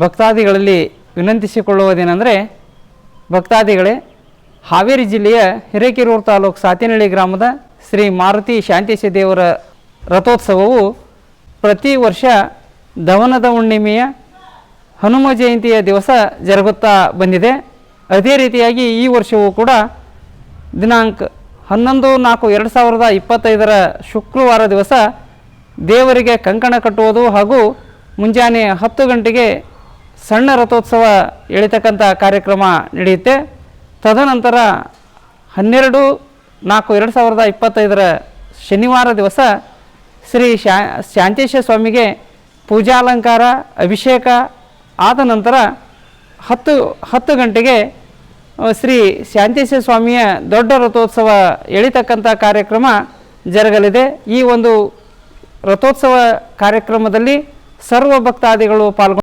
ಭಕ್ತಾದಿಗಳಲ್ಲಿ ವಿನಂತಿಸಿಕೊಳ್ಳುವುದೇನೆಂದರೆ, ಭಕ್ತಾದಿಗಳೇ, ಹಾವೇರಿ ಜಿಲ್ಲೆಯ ಹಿರೇಕೆರೂರು ತಾಲೂಕು ಸಾತೇನಹಳ್ಳಿ ಗ್ರಾಮದ ಶ್ರೀ ಮಾರುತಿ ಶಾಂತೇಶ ದೇವರ ರಥೋತ್ಸವವು ಪ್ರತಿ ವರ್ಷ ದವನದ ಹುಣ್ಣಿಮೆಯ ಹನುಮ ಜಯಂತಿಯ ದಿವಸ ಜರುಗುತ್ತಾ ಬಂದಿದೆ. ಅದೇ ರೀತಿಯಾಗಿ ಈ ವರ್ಷವೂ ಕೂಡ ದಿನಾಂಕ 11/4/2025 ಶುಕ್ರವಾರ ದಿವಸ ದೇವರಿಗೆ ಕಂಕಣ ಕಟ್ಟುವುದು ಹಾಗೂ ಮುಂಜಾನೆ 10 ಗಂಟೆಗೆ ಸಣ್ಣ ರಥೋತ್ಸವ ಎಳಿತಕ್ಕಂಥ ಕಾರ್ಯಕ್ರಮ ನಡೆಯುತ್ತೆ. ತದನಂತರ 12/4/2025 ಶನಿವಾರ ದಿವಸ ಶ್ರೀ ಶಾಂತೇಶ ಸ್ವಾಮಿಗೆ ಪೂಜಾಲಂಕಾರ ಅಭಿಷೇಕ ಆದ ನಂತರ 10 ಗಂಟೆಗೆ ಶ್ರೀ ಶಾಂತೇಶ ಸ್ವಾಮಿಯ ದೊಡ್ಡ ರಥೋತ್ಸವ ಎಳಿತಕ್ಕಂಥ ಕಾರ್ಯಕ್ರಮ ಜರುಗಲಿದೆ. ಈ ಒಂದು ರಥೋತ್ಸವ ಕಾರ್ಯಕ್ರಮದಲ್ಲಿ ಸರ್ವ ಭಕ್ತಾದಿಗಳು ಪಾಲ್ಗೊಂಡು